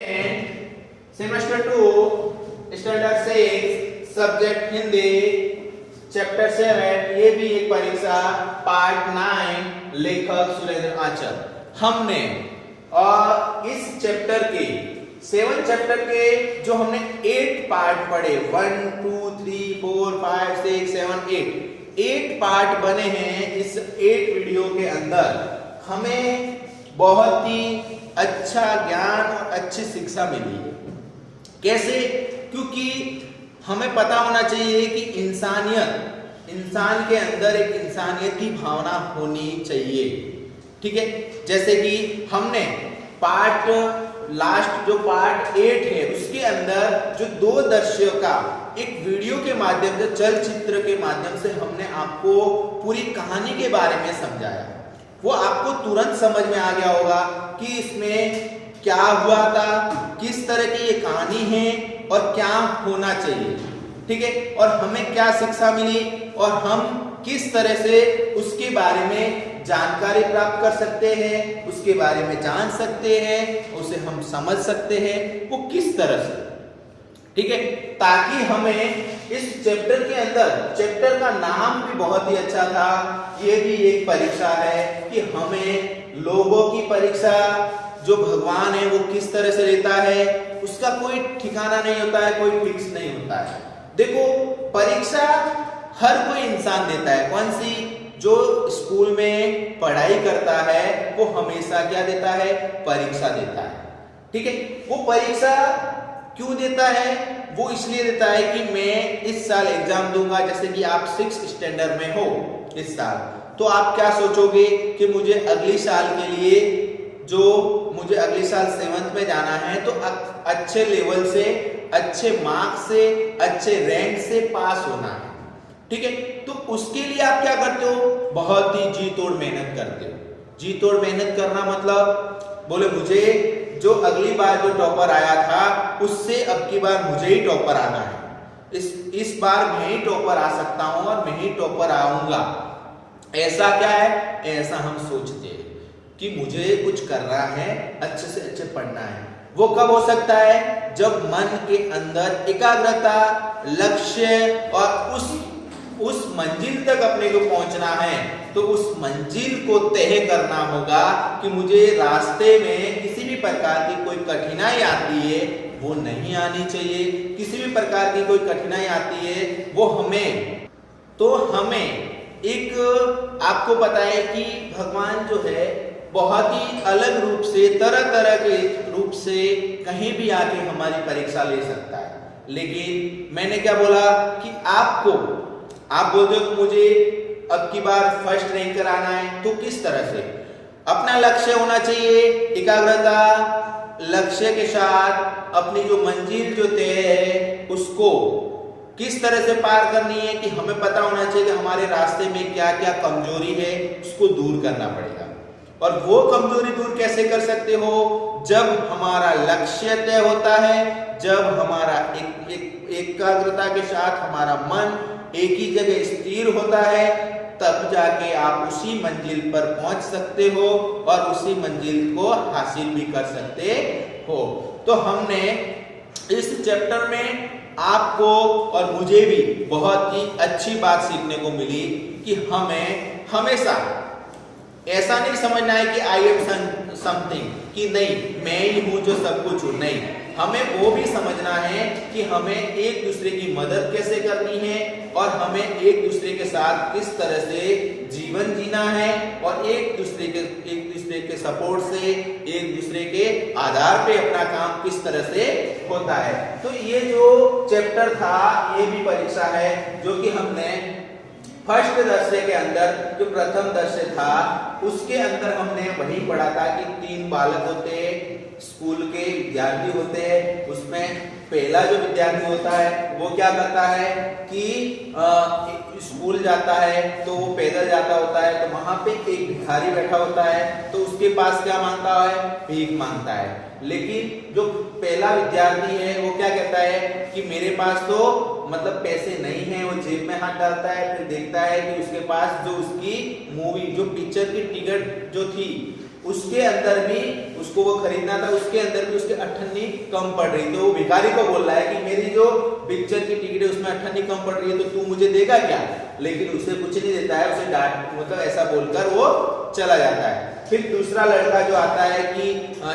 Semester 2 standard 6 subject Hindi chapter 7 ये भी एक परीक्षा पार्ट 9 लेखक सुरेंद्र आचार्य। हमने और इस चैप्टर के 7 चैप्टर के जो हमने 8 पार्ट पढ़े 1 2 3 4 5 6 7 8 पार्ट बने हैं। इस 8 वीडियो के अंदर हमें बहुत ही अच्छा ज्ञान और अच्छी शिक्षा मिली है। कैसे? क्योंकि हमें पता होना चाहिए कि इंसान के अंदर एक इंसानियत की भावना होनी चाहिए। ठीक है, जैसे कि हमने लास्ट जो पार्ट 8 है उसके अंदर जो 2 दृश्यों का एक वीडियो के माध्यम से चलचित्र के माध्यम से हमने आपको पूरी कहानी के बारे में समझाया। वो आपको तुरंत समझ में आ गया होगा कि इसमें क्या हुआ था, किस तरह की ये कहानी है और क्या होना चाहिए। ठीक है, और हमें क्या शिक्षा मिली और हम किस तरह से उसके बारे में जानकारी प्राप्त कर सकते हैं, उसके बारे में जान सकते हैं, उसे हम समझ सकते हैं वो किस तरह से। ठीक है, ताकि हमें इस चैप्टर के अंदर, चैप्टर का नाम भी बहुत ही अच्छा था, ये भी एक परीक्षा है कि हमें लोगों की परीक्षा जो भगवान है वो किस तरह से लेता है उसका कोई ठिकाना नहीं होता है, कोई फिक्स नहीं होता है। देखो, परीक्षा हर कोई इंसान देता है। कौन सी? जो स्कूल में पढ़ाई करता है वो हमेशा क्या देता है? परीक्षा देता है। ठीक है, वो परीक्षा क्यों देता है? वो इसलिए देता है कि मैं इस साल एग्जाम दूंगा। जैसे कि आप 6 स्टैंडर्ड में हो इस साल, तो आप क्या सोचोगे कि मुझे अगली साल के लिए मुझे अगली साल 7th में जाना है तो अच्छे लेवल से, अच्छे मार्क्स से, अच्छे रैंक से पास होना है। ठीक है, तो उसके लिए आप क्या करते हो? बहुत ही जी तोड़ मेहनत करते हो। जी तोड़ मेहनत करना मतलब बोले मुझे जो अगली बार जो टॉपर आया था उससे अब की बार मुझे ही टॉपर आना है। इस बार मैं ही टॉपर आ सकता हूं और मैं ही टॉपर आऊंगा। ऐसा क्या है? ऐसा हम सोचते हैं कि मुझे कुछ करना है, अच्छे से अच्छे पढ़ना है। वो कब हो सकता है? जब मन के अंदर एकाग्रता, लक्ष्य और उस मंजिल तक अपने को पहुंचना है तो उस मंजिल को तय करना होगा कि मुझे रास्ते में किसी भी प्रकार की कोई कठिनाई आती है वो नहीं आनी चाहिए। किसी भी प्रकार की कोई कठिनाई आती है वो हमें एक आपको पता है कि भगवान जो है बहुत ही अलग रूप से, तरह तरह के रूप से कहीं भी आके हमारी परीक्षा ले सकता है। लेकिन मैंने क्या बोला कि आप बोलते हो कि मुझे अब की बार फर्स्ट रैंक कराना है, तो किस तरह से? अपना लक्ष्य होना चाहिए, एकाग्रता, लक्ष्य के साथ अपनी जो मंजिल जो तय है उसको किस तरह से पार करनी है कि हमें पता होना चाहिए कि हमारे रास्ते में क्या क्या कमजोरी है उसको दूर करना पड़ेगा। और वो कमजोरी दूर कैसे कर सकते हो? जब हमारा लक्ष्य तय होता है, जब हमारा एकाग्रता के साथ हमारा मन एक ही जगह स्थिर होता है, तब जाके आप उसी मंजिल पर पहुंच सकते हो और उसी मंजिल को हासिल भी कर सकते हो। तो हमने इस चैप्टर में आपको और मुझे भी बहुत ही अच्छी बात सीखने को मिली कि हमें हमेशा ऐसा नहीं समझना है कि आई एम समथिंग, कि नहीं मैं ही हूं जो सब कुछ हूं। नहीं, हमें वो भी समझना है कि हमें एक दूसरे की मदद कैसे करनी है और हमें एक दूसरे के साथ किस तरह से जीवन जीना है और एक दूसरे के सपोर्ट से, एक दूसरे के आधार पे अपना काम किस तरह से होता है। तो ये जो चैप्टर था ये भी परीक्षा है जो कि हमने फर्स्ट दर्शे के अंदर, जो प्रथम दर्शे था उसके अंदर हमने वही पढ़ा था कि 3 बालक होते हैं, स्कूल के विद्यार्थी होते हैं। उसमें पहला जो विद्यार्थी होता है वो क्या करता है कि स्कूल जाता है तो वो पैदल जाता होता है, तो वहां पे एक भिखारी बैठा होता है तो उसके पास क्या मांगता है? भीख मांगता है। लेकिन जो पहला विद्यार्थी है वो क्या कहता है कि मेरे पास तो मतलब पैसे नहीं है। वो जेब में हाथ डालता है, फिर देखता है कि उसके पास जो उसकी मूवी, जो पिक्चर की टिकट जो थी उसके अंदर भी उसको वो खरीदना था, उसके अंदर भी उसके अठन्नी कम पड़ रही, तो वो भिखारी को बोल रहा है कि मेरी जो पिक्चर की टिकट है उसमें अठन्नी कम पड़ रही है, तो तू मुझे देगा क्या? लेकिन उसे कुछ नहीं देता है, उसे डांट मतलब ऐसा बोलकर वो चला जाता है। फिर दूसरा लड़का जो आता है कि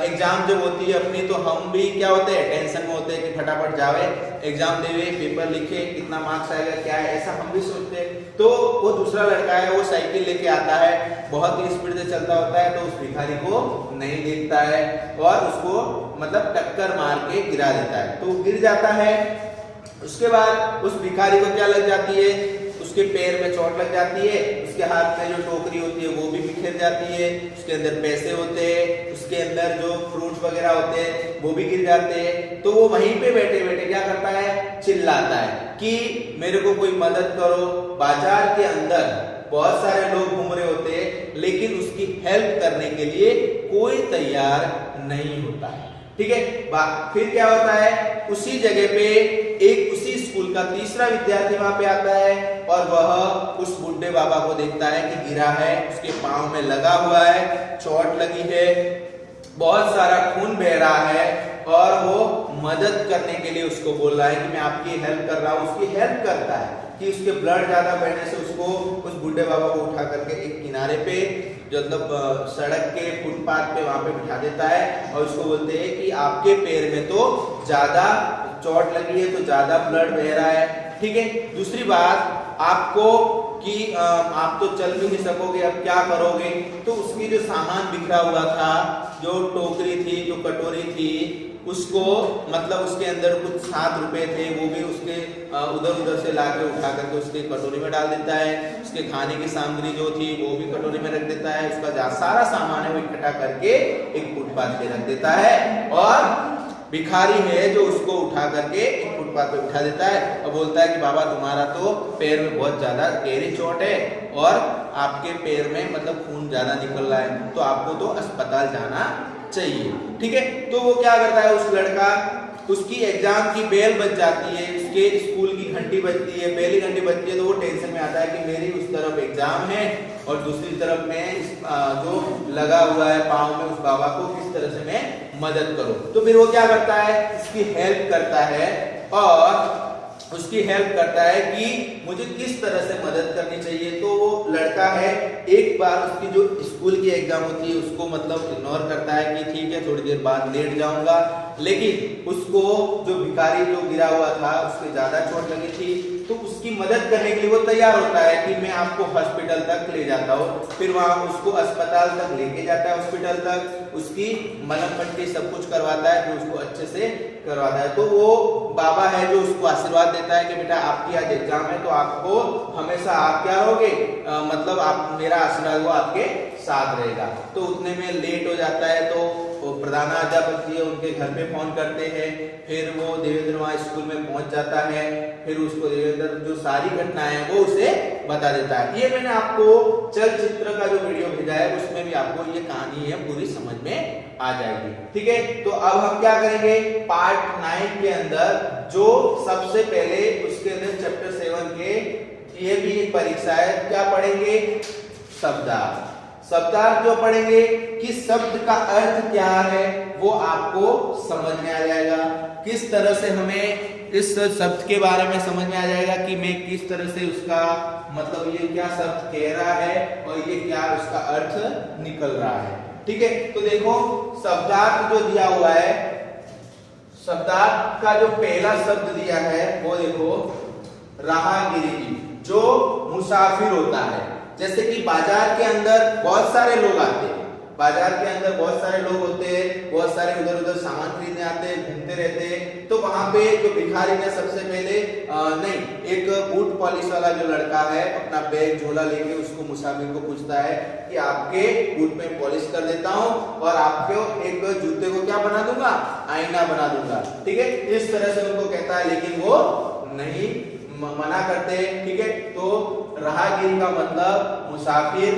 एग्जाम जब होती है अपनी, तो हम भी क्या होते हैं, टेंशन में होते हैं कि फटाफट जावे एग्जाम देवे, पेपर लिखे, कितना मार्क्स आएगा क्या है, ऐसा हम भी सोचते हैं। तो वो दूसरा लड़का है, वो साइकिल लेके आता है, बहुत ही स्पीड से चलता होता है, तो उस भिखारी को नहीं देखता है और उसको मतलब टक्कर मार के गिरा देता है, तो गिर जाता है। उसके बाद उस भिखारी को क्या लग जाती है, उसके पैर में चोट लग जाती है, उसके हाथ में जो टोकरी होती है वो भी बिखर जाती है, उसके अंदर पैसे होते हैं, उसके अंदर जो फ्रूट वगैरह होते हैं वो भी गिर जाते हैं। तो वो वहीं पे बैठे बैठे क्या करता है, चिल्लाता है कि मेरे को कोई मदद करो। बाजार के अंदर बहुत सारे लोग घूम रहे होते हैं, लेकिन उसकी हेल्प करने के लिए कोई तैयार नहीं होता है, ठीक है। फिर क्या होता है, उसी जगह पे एक उसी स्कूल का तीसरा विद्यार्थी वहां पे आता है और वह उस बुड्ढे बाबा को देखता है कि गिरा है, उसके पांव में लगा हुआ है, चोट लगी है, बहुत सारा खून बह रहा है और वो मदद करने के लिए उसको बोल रहा है कि मैं आपकी हेल्प कर रहा हूँ। उसकी हेल्प करता है कि उसके ब्लड ज्यादा बहने से उसको उस बुड्ढे बाबा को उठा करके एक किनारे पे जो मतलब सड़क के फुटपाथ पे वहां पे बिठा देता है और उसको बोलते हैं कि आपके पैर में तो ज्यादा चोट लगी है, तो ज्यादा ब्लड बह रहा है, ठीक है। दूसरी बात आपको कि आप तो चल भी नहीं सकोगे, अब क्या करोगे? तो उसकी जो सामान बिखरा हुआ था, जो टोकरी थी, जो कटोरी थी, उसको मतलब उसके अंदर कुछ 7 रुपए थे, वो भी उसके उधर उधर से लाके उठा करके उसके कटोरी में डाल देता है। उसके खाने की सामग्री जो थी वो भी कटोरी में रख देता है। उसका सारा सामान है वो इकट्ठा करके एक फुटपाथ पे रख देता है और भिखारी है जो उसको उठा करके एक फुटपाथ पे उठा देता है और बोलता है कि बाबा तुम्हारा तो पैर में बहुत ज्यादा गहरी चोट है और आपके पैर में मतलब खून ज्यादा निकल रहा है, तो आपको तो अस्पताल जाना चाहिए, ठीक है। तो वो क्या करता है, उस लड़का, उसकी एग्जाम की बेल बज जाती है, उसके स्कूल की घंटी बजती है, बेल की घंटी बजती है, तो वो टेंशन में आता है कि मेरी उस तरफ एग्जाम है और दूसरी तरफ में जो लगा हुआ है पाँव में उस बाबा को किस तरह से मैं मदद करूं। तो फिर वो क्या करता है, इसकी हेल्प करता है और उसकी हेल्प करता है कि मुझे किस तरह से मदद करनी चाहिए। तो वो लड़का है, एक बार उसकी जो स्कूल की एग्जाम होती है उसको मतलब इग्नोर करता है कि ठीक है थोड़ी देर बाद लेट जाऊंगा, लेकिन उसको जो भिखारी जो गिरा हुआ था उसके ज्यादा चोट लगी थी, तो उसकी मदद करने के लिए वो तैयार होता है कि मैं आपको हॉस्पिटल तक ले जाता हूँ। फिर वहां उसको अस्पताल तक लेके जाता है, हॉस्पिटल तक उसकी मलहम पट्टी सब कुछ करवाता है, फिर उसको अच्छे से करवाता है। तो वो बाबा है जो उसको आशीर्वाद देता है कि बेटा आपकी आज एग्जाम है, तो आपको हमेशा आप क्या रहोगे, मतलब आप मेरा आशीर्वाद वो आपके साथ रहेगा। तो उतने में लेट हो जाता है, तो प्रधानाध्यापक जी उनके घर पे फोन करते हैं, फिर वो देवेंद्र वहां स्कूल में पहुंच जाता है, फिर उसको देवेंद्र जो सारी घटनाएं हैं वो उसे बता देता है। ये मैंने आपको चलचित्र का जो वीडियो भेजा है उसमें भी आपको ये कहानी है पूरी समझ में आ जाएगी, ठीक है। तो अब हम क्या करेंगे, पार्ट 9 के अंदर जो सबसे पहले उसके अंदर चैप्टर 7 के ये भी एक परीक्षा है, क्या पढ़ेंगे, शब्दार्थ। शब्दार्थ जो पढ़ेंगे कि शब्द का अर्थ क्या है वो आपको समझ में आ जाएगा, किस तरह से हमें इस शब्द के बारे में समझ में आ जाएगा कि मैं किस तरह से उसका मतलब ये क्या शब्द कह रहा है और ये क्या उसका अर्थ निकल रहा है, ठीक है। तो देखो शब्दार्थ जो दिया हुआ है, शब्दार्थ का जो पहला शब्द दिया है वो देखो राहगीरी, जो मुसाफिर होता है। जैसे कि बाजार के अंदर बहुत सारे लोग आते हैं, बाजार के अंदर बहुत सारे लोग होते हैं, बहुत सारे उधर उधर सामान खरीदने आते हैं, घूमते रहते हैं। तो वहां पे जो भिखारी ने सबसे पहले एक बूट पॉलिश वाला जो लड़का है अपना बैग झोला लेके उसको मुसाफिर को पूछता है कि आपके बूट में पॉलिश कर देता हूँ और आपको एक जूते को क्या बना दूंगा, आईना बना दूंगा, ठीक है। इस तरह से उनको कहता है, लेकिन वो नहीं मना करते हैं, ठीक है। तो राहगीर का मतलब मुसाफिर,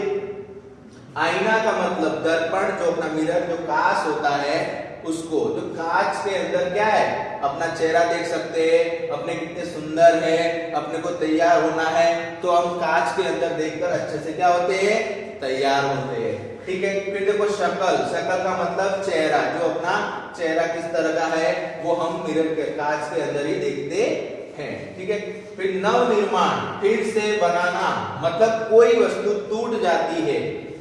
आईना का मतलब दर्पण, जो अपना मिरर जो कांच होता है उसको, जो कांच के अंदर क्या है अपना चेहरा देख सकते हैं, अपने कितने सुंदर है, अपने को तैयार होना है तो हम कांच के अंदर देखकर अच्छे से क्या होते हैं, तैयार होते हैं, ठीक है। फिर देखो शकल, शकल का मतलब चेहरा, जो अपना चेहरा किस तरह का है वो हम मिरर के कांच के अंदर ही देखते हैं, ठीक है। फिर नवनिर्माण, फिर से बनाना, मतलब कोई वस्तु टूट जाती है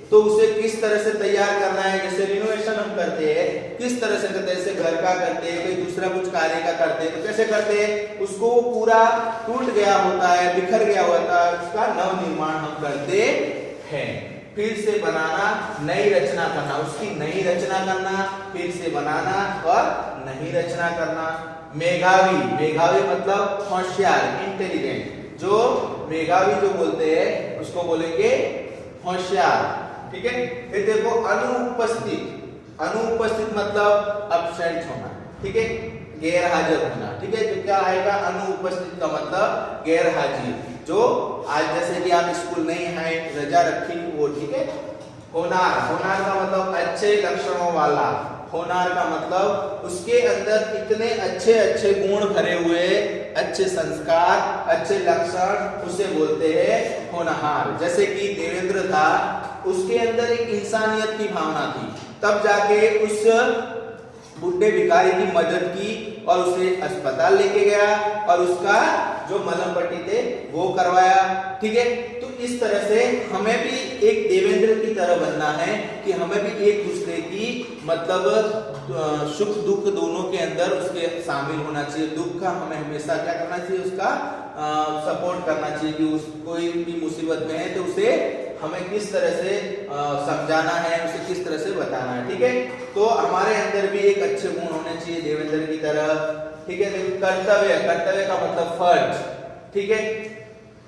तो उसे किस तरह से तैयार करना है। जैसे रिनोवेशन हम करते हैं, किस तरह से करते हैं, जैसे घर का करते हैं, कोई दूसरा कुछ कार्य का करते हैं, तो कैसे करते हैं, उसको पूरा टूट गया होता है, बिखर गया होता है, उसका नवनिर्माण हम करते हैं। फिर से बनाना, नई रचना करना, उसकी नई रचना करना, फिर से बनाना और नई रचना करना। मेधावी, मेधावी मतलब होशियार, इंटेलिजेंट, जो मेधावी जो बोलते हैं उसको बोलेंगे होशियार, ठीक है। फिर देखो अनुपस्थित, अनुपस्थित मतलब अब्सेंट होना, ठीक है, गैर हाजिर होना, ठीक है। तो क्या आएगा, अनुपस्थित का मतलब गैर हाजिर, जो आज जैसे कि आप स्कूल नहीं आए, रजा रखी वो, ठीक है। होनार, होनार का मतलब अच्छे लक्षणों वाला, होनार का मतलब उसके अंदर इतने अच्छे अच्छे गुण भरे हुए, अच्छे संस्कार, अच्छे लक्षण, उसे बोलते हैं होनहार। जैसे कि देवेंद्र था, उसके अंदर एक इंसानियत की भावना थी, तब जाके उस बुढ़े भिखारी की मदद की और उसे अस्पताल लेके गया और उसका जो मलहम पट्टी थे वो करवाया, ठीक है। तो इस तरह से हमें भी एक देवेंद्र की तरह बनना है कि हमें भी एक दूसरे की मतलब सुख दुख दोनों के अंदर उसके शामिल होना चाहिए। दुख का हमें हमेशा क्या करना चाहिए, उसका सपोर्ट करना चाहिए कि उस कोई भी मुसीबत में है तो उसे हमें किस तरह से समझाना है, उसे किस तरह से बताना है, ठीक है। तो हमारे अंदर भी एक अच्छे गुण होने चाहिए देवेंद्र की तरह, ठीक है। कर्तव्य, कर्तव्य का मतलब फर्ज, ठीक है।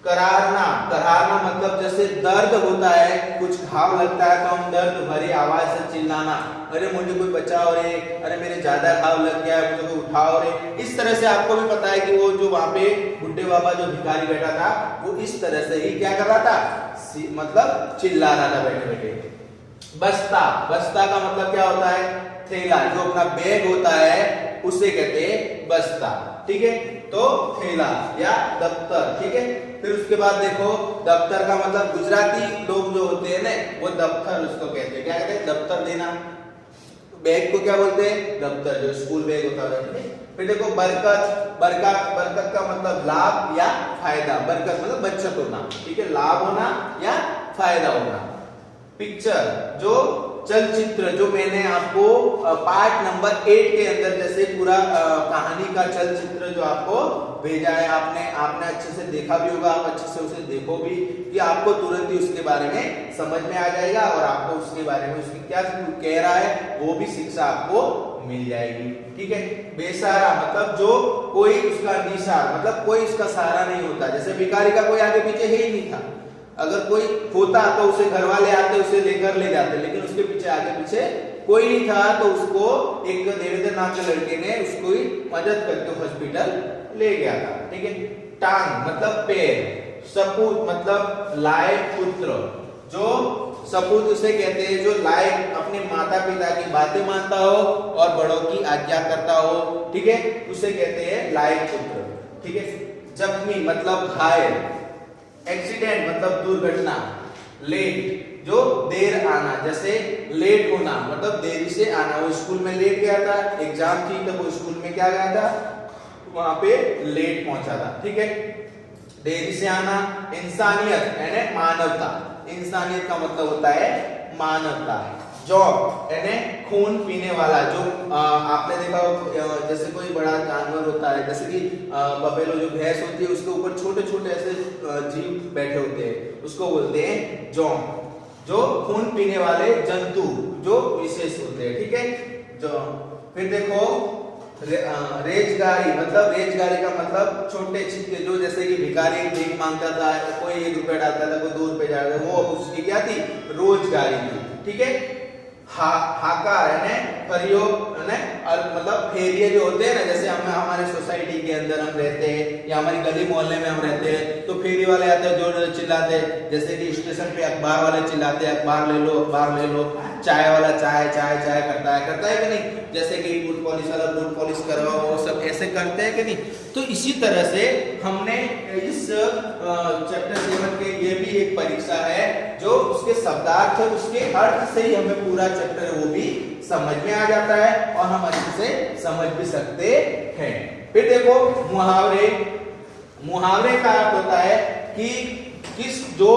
करारना, करारना मतलब जैसे दर्द होता है, कुछ घाव लगता है तो हम दर्द भरी आवाज से चिल्लाना, अरे मुझे कोई बचाओ रे, अरे मेरे ज्यादा घाव लग गया है, मुझे कोई उठाओ रे। इस तरह से आपको भी पता है कि वो जो वहां पे बुड्ढे बाबा जो भिखारी बैठा था वो इस तरह से ही क्या कर रहा था, मतलब चिल्ला रहा था बैठे बैठे। बस्ता, बस्ता का मतलब क्या होता है, थैला, जो अपना बैग होता है उसे कहते हैं बस्ता, ठीक है। तो थैला या दफ्तर, ठीक है। फिर उसके बाद देखो दफ्तर का मतलब गुजराती लोग जो होते हैं ना वो दफ्तर उसको कहते हैं, क्या कहते हैं, दफ्तर देना। बैग को क्या बोलते हैं, दफ्तर, जो स्कूल बैग होता है, ठीक है। फिर देखो बरकत, बरकत, बरकत का मतलब लाभ या फायदा, बरकत मतलब बचत होना, ठीक है, लाभ होना या फायदा होना। पिक्चर, जो चलचित्र, जो मैंने आपको पार्ट नंबर 8 के अंदर जैसे पूरा कहानी का चलचित्र जो आपको भेजा है, आपने अच्छे से देखा भी होगा, आप अच्छे से उसे देखो भी कि आपको तुरंत ही उसके बारे में समझ में आ जाएगा और आपको उसके बारे में उसकी क्या कह रहा है वो भी शिक्षा आपको मिल जाएगी, ठीक है। बेसहारा मतलब जो कोई उसका निसार, मतलब कोई उसका सहारा नहीं होता, जैसे भिखारी का कोई आगे पीछे है ही नहीं था, अगर कोई होता तो उसे घर वाले आते उसे लेकर ले जाते, लेकिन उसके पीछे आगे पीछे कोई नहीं था, तो उसको एक देवेंद्र नाम के लड़के ने उसको मदद करके हॉस्पिटल ले गया था, ठीक है। टांग मतलब पैर, सपूत मतलब लायक पुत्र, जो सपूत उसे कहते हैं जो लायक अपने माता पिता की बातें मानता हो और बड़ों की आज्ञा करता हो, ठीक है, उसे कहते हैं लायक पुत्र, ठीक है। जख्मी मतलब घायल, एक्सीडेंट मतलब दुर्घटना, लेट जो देर आना, जैसे लेट होना मतलब देरी से आना, वो स्कूल में लेट गया था, एग्जाम थी तो वो स्कूल में क्या गया था, वहां पे लेट पहुंचा था, ठीक है, देरी से आना। इंसानियत यानी मानवता, इंसानियत का मतलब होता है मानवता। जॉब यानी खून पीने वाला, जो आपने देखा हो जैसे कोई बड़ा जानवर होता है, जैसे कि बफेलो जो भैंस होती है उसके ऊपर छोटे छोटे ऐसे जीव बैठे होते हैं, उसको बोलते हैं जॉब, जो खून पीने वाले जंतु जो विशेष होते हैं, ठीक है। जो फिर देखो रेजगारी, मतलब रेजगारी का मतलब छोटे छिपके, जो जैसे कि भिखारी भीख मांगता था, कोई 1 रुपया डालता था, कोई 2 रुपए डालता था, वो उसकी क्या थी, रोजगारी थी, ठीक है। हाका यानी प्रयोग मतलब फेरिये जो होते हैं ना, जैसे हम हमारे सोसाइटी के अंदर हम रहते हैं या हमारी गली मोहल्ले में हम रहते हैं तो फेरी वाले आते हैं, जो चिल्लाते हैं, जैसे कि स्टेशन पे अखबार वाले चिल्लाते हैं अखबार ले लो, अखबार ले लो, चाय वाला चाय चाय चाय करता है कि नहीं, जैसे कि बूट पॉलिश वाला बूट पॉलिश करवाओ, वो सब ऐसे करते हैं कि नहीं। तो इसी तरह से हमने इस चैप्टर 7 के ये भी एक परीक्षा है जो उसके शब्दार्थ है, उसके अर्थ से ही हमें पूरा चैप्टर है वो भी समझ में आ जाता है और हम अच्छे से समझ भी सकते हैं। फिर देखो मुहावरे, मुहावरे का अर्थ होता है कि किस जो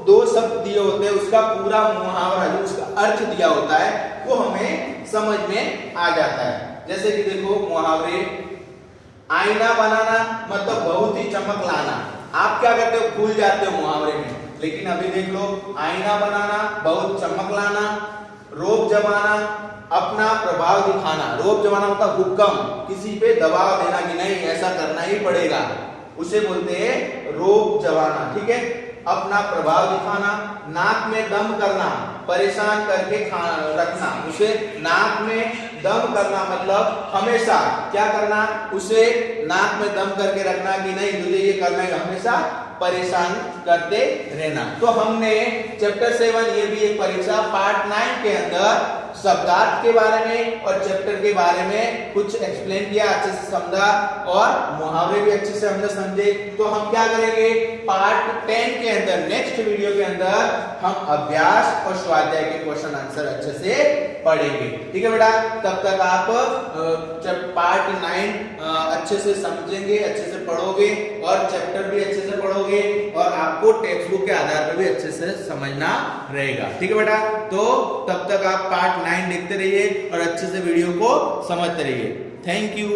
दो शब्द दिए होते हैं उसका पूरा मुहावरा जो उसका अर्थ दिया होता है वो हमें समझ में आ जाता है। जैसे कि देखो मुहावरे, आईना बनाना मतलब बहुत ही चमक लाना। आप क्या करते हो, भूल जाते हो मुहावरे में, लेकिन अभी देख लो, आईना बनाना बहुत चमक लाना। रोब जमाना अपना प्रभाव दिखाना, रोब जमाना मतलब हुक्म, किसी पे दबाव देना कि नहीं ऐसा करना ही पड़ेगा, उसे बोलते हैं रोब जमाना। ठीक है, अपना प्रभाव दिखाना। नाक में दम करना, परेशान करके रखना, उसे नाक में दम करना मतलब हमेशा क्या करना, उसे नाक में दम करके रखना कि नहीं मुझे ये करना है, हमेशा परेशान करते रहना। तो हमने चैप्टर 7 ये भी एक परीक्षा पार्ट 9 के अंदर शब्दार्थ के बारे में और चैप्टर के बारे में कुछ एक्सप्लेन किया, अच्छे से समझा और मुहावरे भी अच्छे से हमने समझे। तो हम क्या करेंगे, पार्ट 10 के अंदर नेक्स्ट वीडियो के अंदर हम अभ्यास और स्वाध्याय के क्वेश्चन आंसर अच्छे से पढ़ेंगे। ठीक है बेटा, तब तक आप जब पार्ट 9 अच्छे से समझेंगे, अच्छे से पढ़ोगे और चैप्टर भी अच्छे से पढ़ोगे और आपको टेक्स्ट बुक के आधार पर भी अच्छे से समझना रहेगा। ठीक है बेटा, तो तब तक आप पार्ट 9 देखते रहिए और अच्छे से वीडियो को समझते रहिए। Thank you.